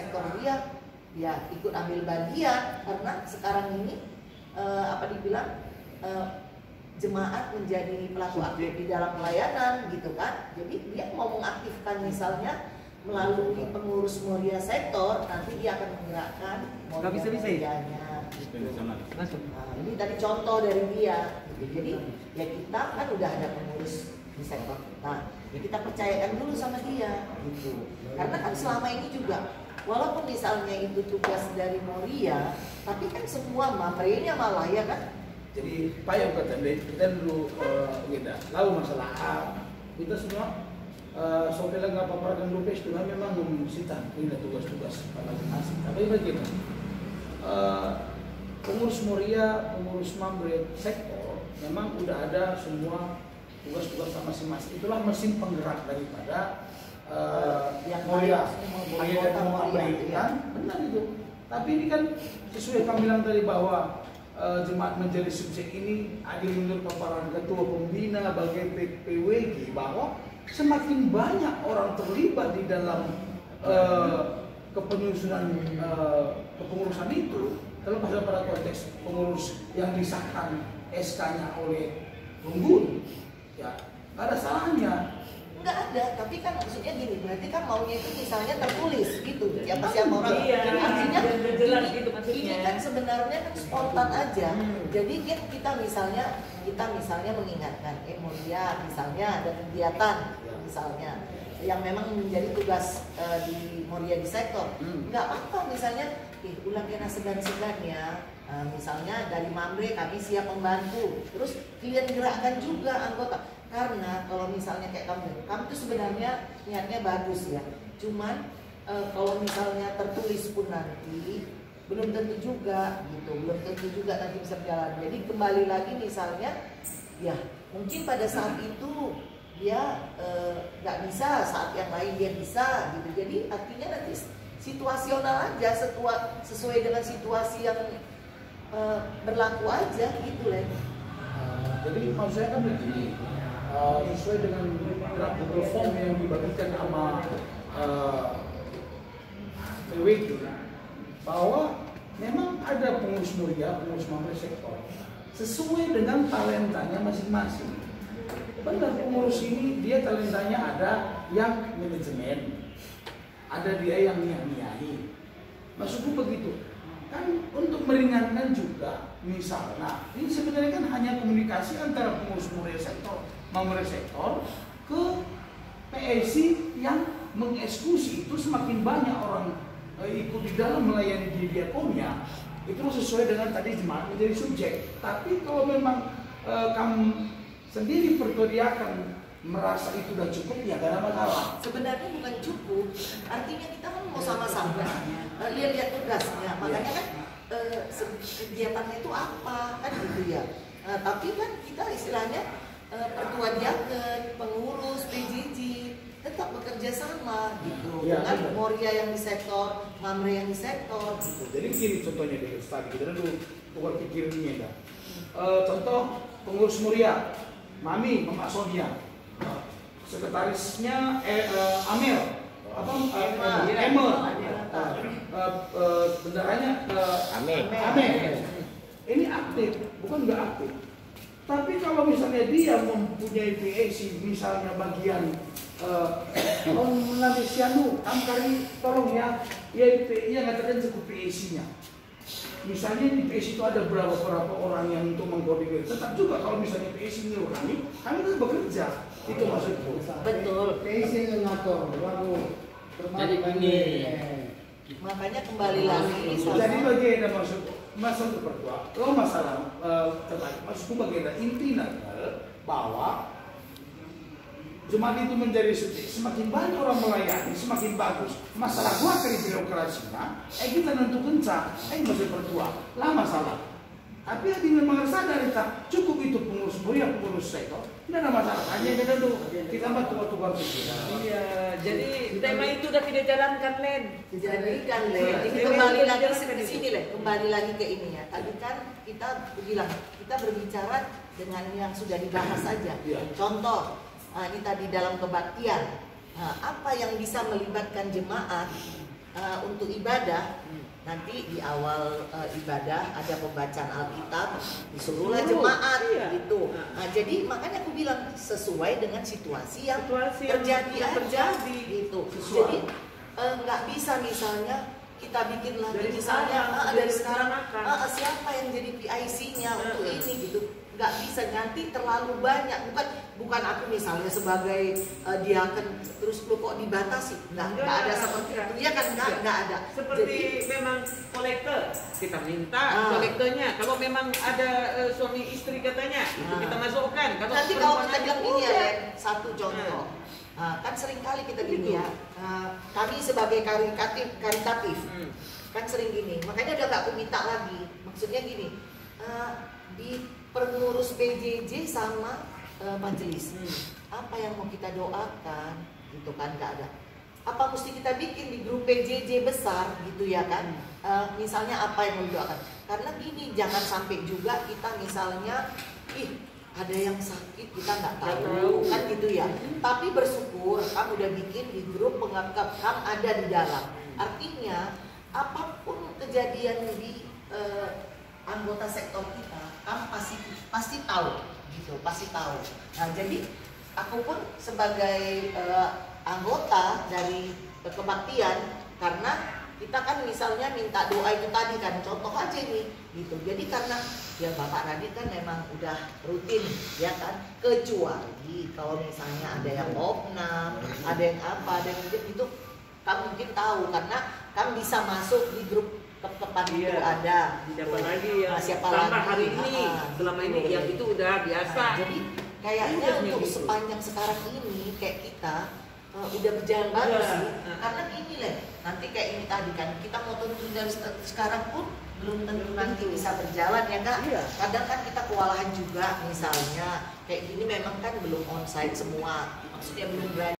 sektor dia ikut ambil bagian, karena sekarang ini jemaat menjadi pelaku aktif di dalam pelayanan gitu kan. Jadi dia mau mengaktifkan misalnya melalui pengurus Moria sektor, nanti dia akan menggerakkan Morianya gitu. Nah, ini tadi contoh dari dia gitu. Jadi ya kita kan udah ada pengurus di sektor kita, ya kita percayakan dulu sama dia gitu. Karena kan selama ini juga walaupun misalnya itu tugas dari Moria, tapi kan semua mamrenya malah ya kan. Jadi Pak yang kata kita dulu kita lalu masalah kita semua sopela nggak paparkan lupes itu memang memungsitan punya tugas-tugas pada masing. Tapi bagaimana pengurus Moria, pengurus Mamre sektor memang udah ada semua tugas-tugas masing-masing. Itulah mesin penggerak daripada yang Moria, agenda Mamre kan benar itu. Tapi ini kan sesuai kami bilang tadi bahwa jemaat menjadi subjek ini adil menurut paparan ketua pembina bagian PWG bahwa semakin banyak orang terlibat di dalam kepengurusan itu, terlepas pada konteks pengurus yang disahkan SK-nya oleh Unggul, ya nggak ada salahnya. Nggak ada, tapi kan maksudnya gini, berarti kan maunya itu misalnya tertulis gitu, siapa orang. Iya, artinya jelas gitu maksudnya. Ini kan sebenarnya kan spontan aja. Jadi kita misalnya mengingatkan, Moria misalnya ada kegiatan misalnya yang memang menjadi tugas di Moria di sektor. Nggak apa misalnya, ulang kena segan-segan ya. Misalnya dari Mamre kami siap membantu. Terus kalian gerakkan juga anggota. Karena kalau misalnya kayak kamu tuh sebenarnya niatnya bagus ya. Cuman kalau misalnya tertulis pun nanti belum tentu juga gitu, belum tentu juga nanti bisa berjalan. Jadi kembali lagi misalnya, ya mungkin pada saat itu dia nggak bisa, saat yang lain dia bisa gitu. Jadi artinya nanti situasional aja, sesuai dengan situasi yang berlaku aja gitu Len. Jadi maksud saya kan begini, sesuai dengan draft Google Form yang dibagikan sama PWG, bahwa memang ada pengurus Moria, pengurus Mamre sektor sesuai dengan talentanya masing-masing. Benar, pengurus ini dia talentanya ada yang manajemen, ada dia yang niahi. Maksudku begitu. Kan untuk meringankan juga, misalnya ini sebenarnya kan hanya komunikasi antara pengurus Moria sektor, Mamre sektor ke PSC yang mengeksekusi. Itu semakin banyak orang ikut di dalam melayani di diakonnya, itu sesuai dengan tadi jemaat menjadi subjek. Tapi kalau memang kamu sendiri perkodiakan merasa itu sudah cukup, ya gak ada masalah. Sebenarnya bukan cukup, artinya kita kan mau sama-sama lihat tugasnya, makanya kan kegiatannya itu apa kan gitu ya. Tapi kan kita istilahnya pertua diaken, pengurus PJJ tetap bekerja sama gitu ya, dengan Moria yang di sektor, Mamre yang di sektor gitu. Jadi begini contohnya deh, tadi kita dulu tukar pikirnya ya. Contoh pengurus Moria, Mami, Mama Sonia, sekretarisnya Amel, Emel, benderanya Amel. Ini aktif, bukan nggak aktif. Tapi kalau misalnya dia mempunyai PSC, misalnya bagian Sianu, Amkari, tolong ya yang ngatakan cukup PSC-nya. Misalnya di PSC itu ada berapa orang yang untuk mengkoordinir. Tetap juga kalau misalnya PSC ini kami kan bekerja. Itu maksudku. Betul. PSC yang ngatur, lalu jadi gini. Makanya kembali lagi. Jadi bagaimana maksud pertua? Kalau masalah terbalik, maksudku bagaimana intinya bahwa jemaat itu menjadi semakin banyak orang melayani, semakin bagus. Masalah gua kali birokrasinya, kita nentukan masih pertua, lah masalah. Tapi yang memang harus sadar kita cukup itu pengurus Moria, pengurus sektor, tidak ada masalah. Hanya kita tuh kita mah tukar-tukar pikiran. Iya, jadi tema itu udah kita jalankan Len. Jadi kan Len, ini kembali lagi ke sini Len, kembali lagi ke ini ya. Tadi kan kita bilang kita berbicara dengan yang sudah dibahas saja. Contoh. Ini tadi dalam kebaktian, apa yang bisa melibatkan jemaat untuk ibadah, nanti di awal ibadah ada pembacaan Alkitab, disuruhlah jemaat gitu. Nah, jadi makanya aku bilang sesuai dengan situasi yang terjadi aja gitu. Jadi nggak bisa misalnya kita bikin lagi dari misalnya dari sekarang sekarang siapa yang jadi PIC-nya untuk ini gitu. Nggak bisa, nanti terlalu banyak. Bukan aku misalnya sebagai diaken terus lo kok dibatasi, nggak ada seperti itu ya kan, nggak ada. Seperti jadi, memang kolektor kita minta kolektornya, kalau memang ada suami istri katanya itu kita masukkan. Nanti kalau kita bilang ini ya Ren, satu contoh kan sering kali kita gini ya, kami sebagai karitatif kan sering gini, makanya udah nggak aku minta lagi. Maksudnya gini, di pengurus PJJ sama majelis, apa yang mau kita doakan gitu kan, nggak ada. Apa mesti kita bikin di grup PJJ besar gitu ya kan, misalnya apa yang mau didoakan. Karena gini, jangan sampai juga kita misalnya ada yang sakit kita nggak tahu kan gitu ya. Tapi bersyukur kamu udah bikin di grup penganggap kamu ada di dalam. Artinya apapun kejadian di anggota sektor kita, kamu pasti tahu gitu, pasti tahu. Nah jadi aku pun sebagai anggota dari kebaktian, karena kita kan misalnya minta doa itu tadi kan, contoh aja nih gitu. Jadi karena ya Bapak Radit kan memang udah rutin ya kan, kecuali kalau misalnya ada yang opnam, ada yang apa, ada yang itu kamu mungkin tahu karena kamu bisa masuk di grup tepat itu ada. Siapa lagi yang siapa tambah lagi hari ini, selama ini yang itu udah biasa. Jadi kayaknya untuk sepanjang sekarang ini kayak kita udah berjalan bagus sih, karena gini nanti kayak ini tadi kan kita mau tuntun dari sekarang pun belum tentu nanti bisa berjalan ya Kak. Kadang kan kita kewalahan juga, misalnya kayak gini memang kan belum onsite semua, maksudnya belum berani.